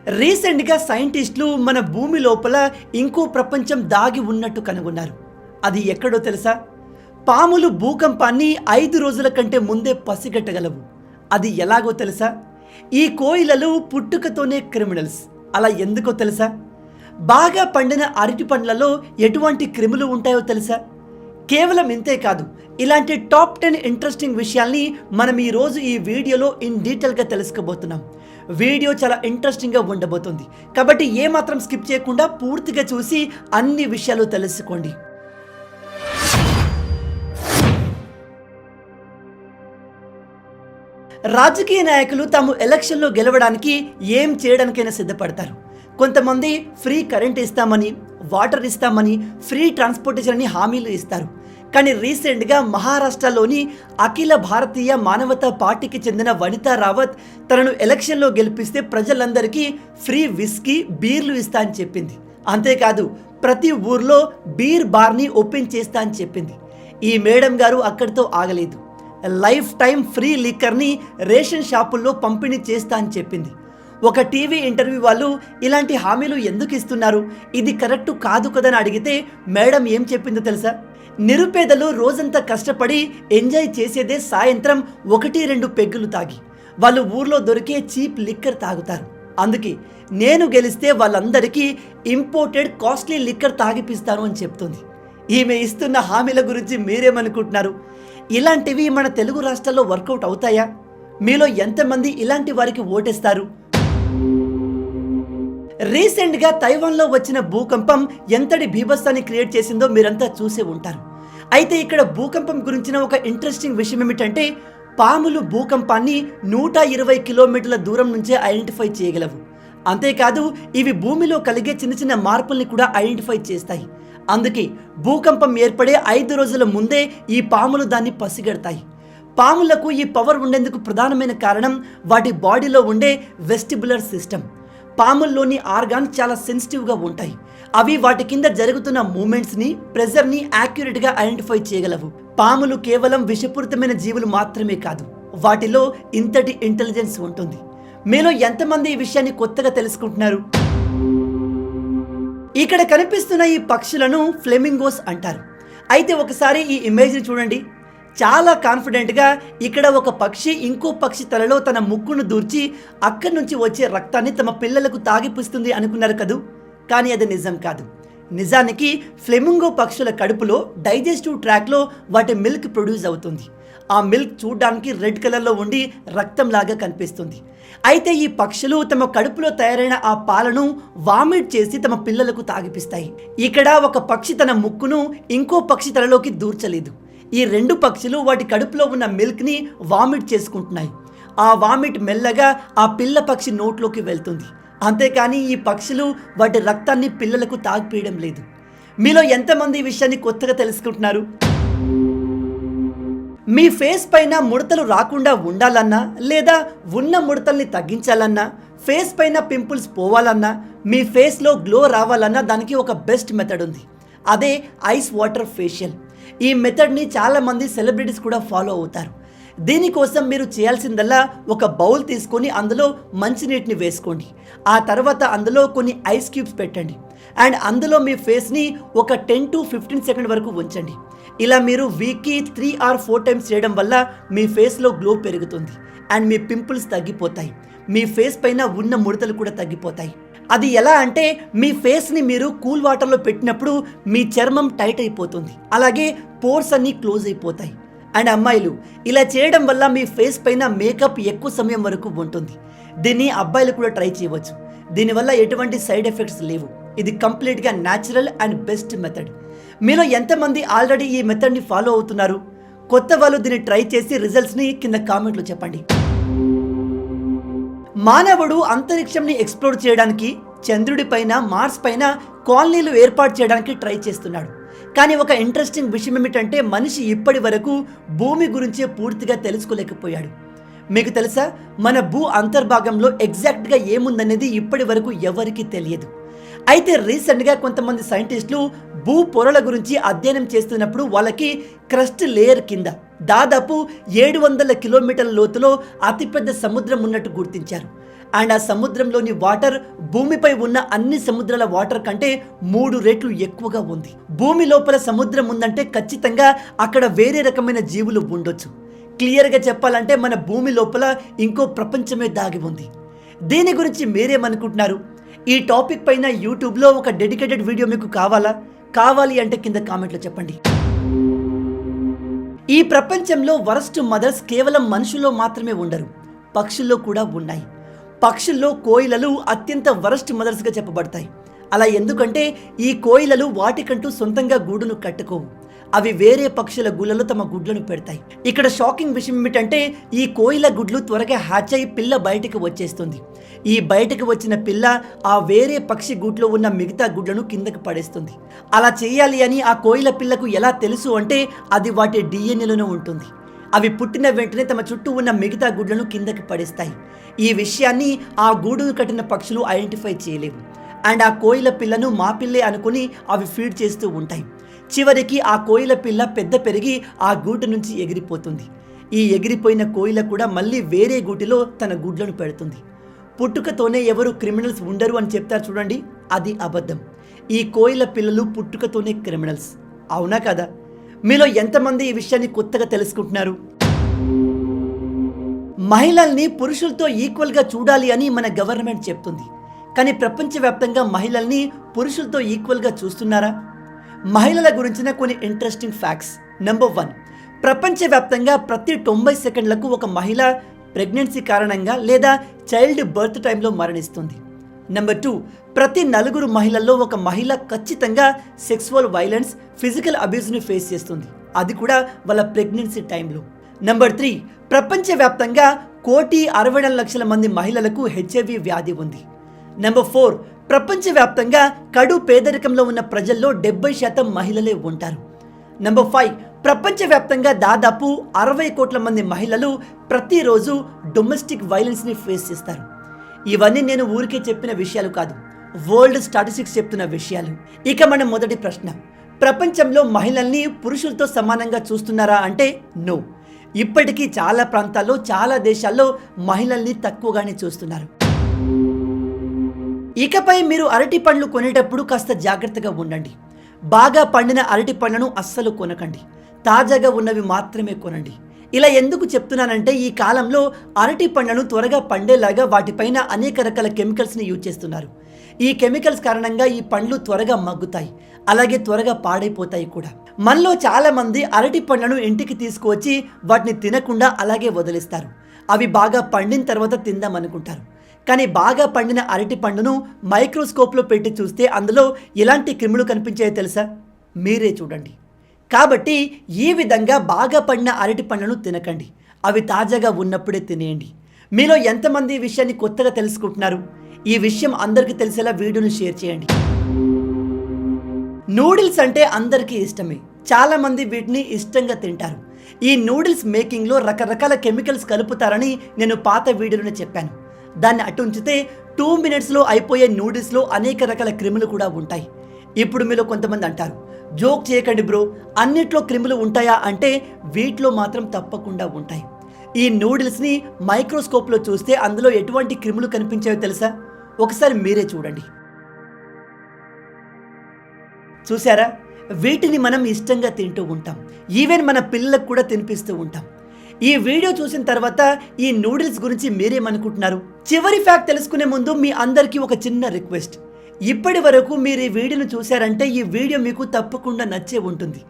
రీసెంట్గా సైంటిస్టులు మన భూమి లోపల ఇంకో ప్రపంచం దాగి ఉన్నట్టు కనుగొన్నారు. అది ఎక్కడో తెలుసా? పాములు భూకంపాన్ని 5 రోజుల కంటే ముందే పసిగట్టగలవు. అది ఎలాగో తెలుసా? ఈ కోయిలలు పుట్టుకతోనే క్రిమినల్స్. అలా ఎందుకో తెలుసా? బాగా పండిన అరటి పండ్లలో ఎటువంటి క్రిములు ఉంటాయో తెలుసా? కేవలం ఇంతే కాదు, ఇలాంటి టాప్ 10 ఇంట్రెస్టింగ్ విషయాల్ని మనం ఈరోజు ఈ వీడియోలో ఇన్ డీటెయిల్గా తెలుసుకోబోతున్నాం. వీడియో చాలా ఇంట్రెస్టింగ్గా ఉండబోతుంది కాబట్టి ఏమాత్రం స్కిప్ చేయకుండా పూర్తిగా చూసి అన్ని విషయాలు తెలుసుకోండి. రాజకీయ నాయకులు తాము ఎలక్షన్లో గెలవడానికి ఏం చేయడానికైనా సిద్ధపడతారు. కొంతమంది ఫ్రీ కరెంట్ ఇస్తామని, వాటర్ ఇస్తామని, ఫ్రీ ట్రాన్స్పోర్టేషన్ అని హామీలు ఇస్తారు. కానీ రీసెంట్గా మహారాష్ట్రలోని అఖిల భారతీయ మానవతా పార్టీకి చెందిన వనితా రావత్ తనను ఎలక్షన్లో గెలిపిస్తే ప్రజలందరికీ ఫ్రీ విస్కీ, బీర్లు ఇస్తా అని చెప్పింది. అంతేకాదు ప్రతి ఊర్లో బీర్ బార్ని ఓపెన్ చేస్తా అని చెప్పింది. ఈ మేడం గారు అక్కడితో ఆగలేదు. లైఫ్ టైం ఫ్రీ లిక్కర్ని రేషన్ షాపుల్లో పంపిణీ చేస్తా అని చెప్పింది. ఒక టీవీ ఇంటర్వ్యూ వాళ్ళు ఇలాంటి హామీలు ఎందుకు ఇస్తున్నారు, ఇది కరెక్ట్ కాదు కదని అడిగితే మేడం ఏం చెప్పిందో తెలుసా? నిరుపేదలు రోజంతా కష్టపడి ఎంజాయ్ చేసేదే సాయంత్రం 1-2 పెగ్గులు తాగి వాళ్ళు ఊర్లో దొరికే చీప్ లిక్కర్ తాగుతారు. అందుకే నేను గెలిస్తే వాళ్ళందరికీ ఇంపోర్టెడ్ కాస్ట్లీ లిక్కర్ తాగిపిస్తాను అని చెప్తుంది. ఈమె ఇస్తున్న హామీల గురించి మీరేమనుకుంటున్నారు? ఇలాంటివి మన తెలుగు రాష్ట్రాల్లో వర్కౌట్ అవుతాయా? మీలో ఎంతమంది ఇలాంటి వారికి ఓటేస్తారు? రీసెంట్గా తైవాన్లో వచ్చిన భూకంపం ఎంతటి బీభత్సాన్ని క్రియేట్ చేసిందో మీరంతా చూసే ఉంటారు. అయితే ఇక్కడ భూకంపం గురించిన ఒక ఇంట్రెస్టింగ్ విషయం ఏమిటంటే, పాములు భూకంపాన్ని 120 కిలోమీటర్ల దూరం నుంచే ఐడెంటిఫై చేయగలవు. అంతేకాదు ఇవి భూమిలో కలిగే చిన్న చిన్న మార్పుల్ని కూడా ఐడెంటిఫై చేస్తాయి. అందుకే భూకంపం ఏర్పడే 5 రోజుల ముందే ఈ పాములు దాన్ని పసిగడతాయి. పాములకు ఈ పవర్ ఉండేందుకు ప్రధానమైన కారణం వాటి బాడీలో ఉండే వెస్టిబులర్ సిస్టమ్. పాముల్లోని ఆర్గాన్స్ చాలా సెన్సిటివ్గా ఉంటాయి. అవి వాటి కింద జరుగుతున్న మూమెంట్స్ని, ప్రెజర్ని యాక్యురేట్గా ఐడెంటిఫై చేయగలవు. పాములు కేవలం విషపూరితమైన జీవులు మాత్రమే కాదు, వాటిలో ఇంతటి ఇంటెలిజెన్స్ ఉంటుంది. మీలో ఎంతమంది ఈ విషయాన్ని కొత్తగా తెలుసుకుంటున్నారు? ఇక్కడ కనిపిస్తున్న ఈ పక్షులను ఫ్లెమింగోస్ అంటారు. అయితే ఒకసారి ఈ ఇమేజ్ని చూడండి. చాలా కాన్ఫిడెంట్గా ఇక్కడ ఒక పక్షి ఇంకో పక్షి తలలో తన ముక్కును దూర్చి అక్కడి నుంచి వచ్చే రక్తాన్ని తమ పిల్లలకు తాగిపిస్తుంది అనుకున్నారు కదూ? కానీ అది నిజం కాదు. నిజానికి ఫ్లెమింగో పక్షుల కడుపులో డైజెస్టివ్ ట్రాక్లో వాటి మిల్క్ ప్రొడ్యూస్ అవుతుంది. ఆ మిల్క్ చూడడానికి రెడ్ కలర్లో ఉండి రక్తంలాగా కనిపిస్తుంది. అయితే ఈ పక్షులు తమ కడుపులో తయారైన ఆ పాలను వామిట్ చేసి తమ పిల్లలకు తాగిపిస్తాయి. ఇక్కడ ఒక పక్షి తన ముక్కును ఇంకో పక్షి తలలోకి దూర్చలేదు. ఈ 2 పక్షులు వాటి కడుపులో ఉన్న మిల్క్ని వామిట్ చేసుకుంటున్నాయి. ఆ వామిట్ మెల్లగా ఆ పిల్ల పక్షి నోట్లోకి వెళ్తుంది. అంతేకాని ఈ పక్షులు వాటి రక్తాన్ని పిల్లలకు తాగిపీయడం లేదు. మీలో ఎంతమంది ఈ విషయాన్ని కొత్తగా తెలుసుకుంటున్నారు? మీ ఫేస్ పైన ముడతలు రాకుండా ఉండాలన్నా, లేదా ఉన్న ముడతల్ని తగ్గించాలన్నా, ఫేస్ పైన పింపుల్స్ పోవాలన్నా, మీ ఫేస్లో గ్లో రావాలన్నా దానికి ఒక బెస్ట్ మెథడ్ ఉంది. అదే ఐస్ వాటర్ ఫేషియల్. ఈ మెథడ్ని చాలామంది సెలబ్రిటీస్ కూడా ఫాలో అవుతారు. దీనికోసం మీరు చేయాల్సిందల్లా ఒక బౌల్ తీసుకొని అందులో మంచినీటిని వేసుకోండి. ఆ తర్వాత అందులో కొన్ని ఐస్ క్యూబ్స్ పెట్టండి అండ్ అందులో మీ ఫేస్ని ఒక 10 to 15 సెకండ్ వరకు ఉంచండి. ఇలా మీరు వీక్కి 3 or 4 టైమ్స్ చేయడం వల్ల మీ ఫేస్లో గ్లో పెరుగుతుంది అండ్ మీ పింపుల్స్ తగ్గిపోతాయి. మీ ఫేస్ పైన ఉన్న ముడతలు కూడా తగ్గిపోతాయి. అది ఎలా అంటే, మీ ఫేస్ని మీరు కూల్ వాటర్లో పెట్టినప్పుడు మీ చర్మం టైట్ అయిపోతుంది, అలాగే పోర్స్ అన్నీ క్లోజ్ అయిపోతాయి. అండ్ అమ్మాయిలు ఇలా చేయడం వల్ల మీ ఫేస్ పైన మేకప్ ఎక్కువ సమయం వరకు ఉంటుంది. దీన్ని అబ్బాయిలు కూడా ట్రై చేయవచ్చు. దీనివల్ల ఎటువంటి సైడ్ ఎఫెక్ట్స్ లేవు. ఇది కంప్లీట్గా న్యాచురల్ అండ్ బెస్ట్ మెథడ్. మీలో ఎంతమంది ఆల్రెడీ ఈ మెథడ్ని ఫాలో అవుతున్నారు? కొత్త వాళ్ళు దీన్ని ట్రై చేసి రిజల్ట్స్ని కింద కామెంట్లో చెప్పండి. మానవుడు అంతరిక్షంని ఎక్స్ప్లోర్ చేయడానికి చంద్రుడి పైన, మార్స్ పైన కాలనీలు ఏర్పాటు చేయడానికి ట్రై చేస్తున్నాడు. కానీ ఒక ఇంట్రెస్టింగ్ విషయం ఏమిటంటే, మనిషి ఇప్పటి వరకు భూమి గురించే పూర్తిగా తెలుసుకోలేకపోయాడు. మీకు తెలుసా, మన భూ అంతర్భాగంలో ఎగ్జాక్ట్గా ఏముందనేది ఇప్పటి వరకు ఎవరికీ తెలియదు. అయితే రీసెంట్గా కొంతమంది సైంటిస్టులు భూ పొరల గురించి అధ్యయనం చేస్తున్నప్పుడు వాళ్ళకి క్రస్ట్ లేయర్ కింద దాదాపు 700 కిలోమీటర్ల లోతులో అతిపెద్ద సముద్రం ఉన్నట్టు గుర్తించారు. అండ్ ఆ సముద్రంలోని వాటర్ భూమిపై ఉన్న అన్ని సముద్రాల వాటర్ కంటే 3 రెట్లు ఎక్కువగా ఉంది. భూమి లోపల సముద్రం ఉందంటే ఖచ్చితంగా అక్కడ వేరే రకమైన జీవులు ఉండొచ్చు. క్లియర్గా చెప్పాలంటే మన భూమి లోపల ఇంకో ప్రపంచమే దాగి ఉంది. దీని గురించి మీరేమనుకుంటున్నారు? ఈ టాపిక్ పైన యూట్యూబ్లో ఒక డెడికేటెడ్ వీడియో మీకు కావాలి అంటే కింద కామెంట్లో చెప్పండి. ఈ ప్రపంచంలో వరస్ట్ మదర్స్ కేవలం మనుషుల్లో మాత్రమే ఉండరు, పక్షుల్లో కూడా ఉన్నాయి. పక్షుల్లో కోయిలలు అత్యంత వరస్ట్ మదర్స్గా చెప్పబడతాయి. అలా ఎందుకంటే ఈ కోయిలలు వాటికంటూ సొంతంగా గూడును కట్టుకోవు. అవి వేరే పక్షుల గుళ్ళలో తమ గుడ్లను పెడతాయి. ఇక్కడ షాకింగ్ విషయం ఏమిటంటే ఈ కోయిల గుడ్లు త్వరగా హ్యాచ్ అయి పిల్ల బయటకు వచ్చేస్తుంది. ఈ బయటకు వచ్చిన పిల్ల ఆ వేరే పక్షి గూట్లో ఉన్న మిగతా గుడ్లను కిందకు పడేస్తుంది. అలా చేయాలి అని ఆ కోయిల పిల్లకు ఎలా తెలుసు అంటే అది వాటి డిఎన్ఏలోనే ఉంటుంది. అవి పుట్టిన వెంటనే తమ చుట్టూ ఉన్న మిగతా గుడ్లను కిందకి పడేస్తాయి. ఈ విషయాన్ని ఆ గూడును కట్టిన పక్షులు ఐడెంటిఫై చేయలేవు. అండ్ ఆ కోయిల పిల్లను మా పిల్లే అనుకుని అవి ఫీడ్ చేస్తూ ఉంటాయి. చివరికి ఆ కోయిల పిల్ల పెద్ద పెరిగి ఆ గూటి నుంచి ఎగిరిపోతుంది. ఈ ఎగిరిపోయిన కోయిల కూడా మళ్ళీ వేరే గూటిలో తన గుడ్లను పెడుతుంది. పుట్టుకతోనే ఎవరు క్రిమినల్స్ ఉండరు అని చెప్తారు చూడండి, అది అబద్ధం. ఈ కోయిల పిల్లలు పుట్టుకతోనే క్రిమినల్స్. అవునా కదా? మీలో ఎంతమంది ఈ విషయాన్ని కొత్తగా తెలుసుకుంటున్నారు? మహిళల్ని పురుషులతో ఈక్వల్గా చూడాలి అని మన గవర్నమెంట్ చెప్తుంది. కానీ ప్రపంచవ్యాప్తంగా మహిళల్ని పురుషులతో ఈక్వల్గా చూస్తున్నారా? మహిళల గురించిన కొన్ని ఇంట్రెస్టింగ్ ఫ్యాక్ట్స్. నెంబర్ 1, ప్రపంచవ్యాప్తంగా ప్రతి 90 సెకండ్లకు ఒక మహిళ ప్రెగ్నెన్సీ కారణంగా లేదా చైల్డ్ బర్త్ టైంలో మరణిస్తుంది. నెంబర్ 2, ప్రతి 4 మహిళల్లో ఒక మహిళ ఖచ్చితంగా సెక్సువల్ వైలెన్స్, ఫిజికల్ అబ్యూస్ని ఫేస్ చేస్తుంది, అది కూడా వాళ్ళ ప్రెగ్నెన్సీ టైంలో. నెంబర్ 3, ప్రపంచవ్యాప్తంగా 1,64,00,000 మంది మహిళలకు హెచ్ఐవి వ్యాధి ఉంది. నెంబర్ 4, ప్రపంచవ్యాప్తంగా కడు పేదరికంలో ఉన్న ప్రజల్లో 70% మహిళలే ఉంటారు. నెంబర్ 5, ప్రపంచవ్యాప్తంగా దాదాపు 60 కోట్ల మంది మహిళలు ప్రతిరోజు డొమెస్టిక్ వైలెన్స్ని ఫేస్ చేస్తారు. ఇవన్నీ నేను ఊరికే చెప్పిన విషయాలు కాదు, వరల్డ్ స్టాటిస్టిక్స్ చెప్తున్న విషయాలు. ఇక మన మొదటి ప్రశ్న, ప్రపంచంలో మహిళల్ని పురుషులతో సమానంగా చూస్తున్నారా అంటే నో. ఇప్పటికీ చాలా ప్రాంతాల్లో, చాలా దేశాల్లో మహిళల్ని తక్కువగానే చూస్తున్నారు. ఇకపై మీరు అరటి పండ్లు కొనేటప్పుడు కాస్త జాగ్రత్తగా ఉండండి. బాగా పండిన అరటి పండ్లను అస్సలు కొనకండి, తాజాగా ఉన్నవి మాత్రమే కొనండి. ఇలా ఎందుకు చెప్తున్నానంటే ఈ కాలంలో అరటి పండ్లను త్వరగా పండేలాగా వాటిపైన అనేక రకాల కెమికల్స్ని యూజ్ చేస్తున్నారు. ఈ కెమికల్స్ కారణంగా ఈ పండ్లు త్వరగా మగ్గుతాయి, అలాగే త్వరగా పాడైపోతాయి కూడా. మనలో చాలా మంది అరటి పండ్లను ఇంటికి తీసుకువచ్చి వాటిని తినకుండా అలాగే వదిలేస్తారు. అవి బాగా పండిన తర్వాత తిందాం అనుకుంటారు. కానీ బాగా పండిన అరటి పండును మైక్రోస్కోప్లో పెట్టి చూస్తే అందులో ఎలాంటి క్రిములు కనిపించాయో తెలుసా? మీరే చూడండి. కాబట్టి ఈ విధంగా బాగా పండిన అరటి పండ్లను తినకండి, అవి తాజాగా ఉన్నప్పుడే తినేయండి. మీలో ఎంతమంది ఈ విషయాన్ని కొత్తగా తెలుసుకుంటున్నారు? ఈ విషయం అందరికీ తెలిసేలా వీడియోను షేర్ చేయండి. నూడిల్స్ అంటే అందరికీ ఇష్టమే, చాలామంది వీటిని ఇష్టంగా తింటారు. ఈ నూడిల్స్ మేకింగ్లో రకరకాల కెమికల్స్ కలుపుతారని నేను పాత వీడియోలోనే చెప్పాను. దాన్ని అటు ఉంచితే 2 మినిట్స్లో అయిపోయే నూడిల్స్లో అనేక రకాల క్రిములు కూడా ఉంటాయి. ఇప్పుడు మీలో కొంతమంది అంటారు, జోక్ చేయకండి బ్రో, అన్నిట్లో క్రిములు ఉంటాయా అంటే వీటిలో మాత్రం తప్పకుండా ఉంటాయి. ఈ నూడిల్స్ని మైక్రోస్కోప్లో చూస్తే అందులో ఎటువంటి క్రిములు కనిపించాయో తెలుసా? ఒకసారి మీరే చూడండి. చూసారా? వీటిని మనం ఇష్టంగా తింటూ ఉంటాం, ఈవెన్ మన పిల్లలకు కూడా తినిపిస్తూ ఉంటాం. ఈ వీడియో చూసిన తర్వాత ఈ నూడిల్స్ గురించి మీరేమనుకుంటున్నారు? చివరి ఫ్యాక్ట్ తెలుసుకునే ముందు మీ అందరికీ ఒక చిన్న రిక్వెస్ట్. ఇప్పటి వరకు మీరు ఈ వీడియోను చూశారంటే ఈ వీడియో మీకు తప్పకుండా నచ్చే ఉంటుంది.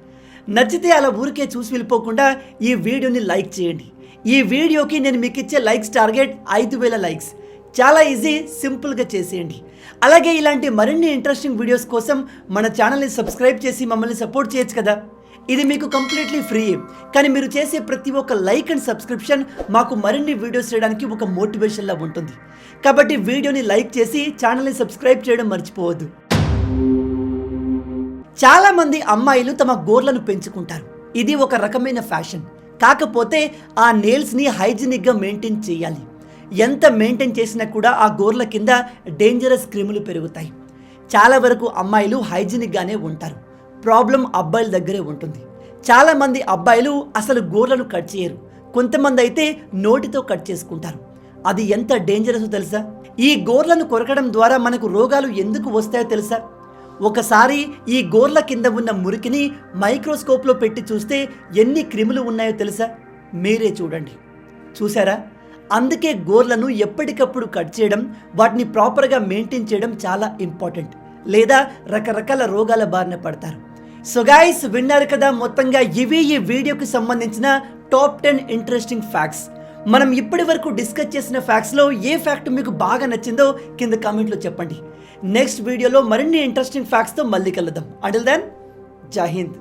నచ్చితే అలా ఊరికే చూసి వెళ్ళిపోకుండా ఈ వీడియోని లైక్ చేయండి. ఈ వీడియోకి నేను మీకు ఇచ్చే లైక్స్ టార్గెట్ 5,000 లైక్స్. చాలా ఈజీ, సింపుల్గా చేసేయండి. అలాగే ఇలాంటి మరిన్ని ఇంట్రెస్టింగ్ వీడియోస్ కోసం మన ఛానల్ని సబ్స్క్రైబ్ చేసి మమ్మల్ని సపోర్ట్ చేయొచ్చు కదా. ఇది మీకు కంప్లీట్లీ ఫ్రీ, కానీ మీరు చేసే ప్రతి ఒక్క లైక్ అండ్ సబ్స్క్రిప్షన్ మాకు మరిన్ని వీడియోస్ చేయడానికి ఒక మోటివేషన్లా ఉంటుంది. కాబట్టి వీడియోని లైక్ చేసి ఛానల్ని సబ్స్క్రైబ్ చేయడం మర్చిపోవద్దు. చాలామంది అమ్మాయిలు తమ గోర్లను పెంచుకుంటారు, ఇది ఒక రకమైన ఫ్యాషన్. కాకపోతే ఆ నెయిల్స్ని హైజీనిక్గా మెయింటైన్ చేయాలి. ఎంత మెయింటైన్ చేసినా కూడా ఆ గోర్ల కింద డేంజరస్ క్రిములు పెరుగుతాయి. చాలా వరకు అమ్మాయిలు హైజీనిక్గానే ఉంటారు, ప్రాబ్లం అబ్బాయిల దగ్గరే ఉంటుంది. చాలామంది అబ్బాయిలు అసలు గోర్లను కట్ చేయరు, కొంతమంది అయితే నోటితో కట్ చేసుకుంటారు. అది ఎంత డేంజరస్ తెలుసా? ఈ గోర్లను కొరకడం ద్వారా మనకు రోగాలు ఎందుకు వస్తాయో తెలుసా? ఒకసారి ఈ గోర్ల కింద ఉన్న మురికిని మైక్రోస్కోప్లో పెట్టి చూస్తే ఎన్ని క్రిములు ఉన్నాయో తెలుసా? మీరే చూడండి. చూసారా? అందుకే గోర్లను ఎప్పటికప్పుడు కట్ చేయడం, వాటిని ప్రాపర్గా మెయింటైన్ చేయడం చాలా ఇంపార్టెంట్, లేదా రకరకాల రోగాల బారిన పడతారు. సో గైస్, విన్నారు కదా, మొత్తంగా ఇవి ఈ వీడియోకి సంబంధించిన టాప్ 10 ఇంట్రెస్టింగ్ ఫ్యాక్ట్స్. మనం ఇప్పటి వరకు డిస్కస్ చేసిన ఫ్యాక్ట్స్లో ఏ ఫ్యాక్ట్ మీకు బాగా నచ్చిందో కింద కామెంట్లో చెప్పండి. నెక్స్ట్ వీడియోలో మరిన్ని ఇంట్రెస్టింగ్ ఫ్యాక్ట్స్తో మళ్ళీ కలుద్దాం. అంటిల్ దెన్, జై హింద్.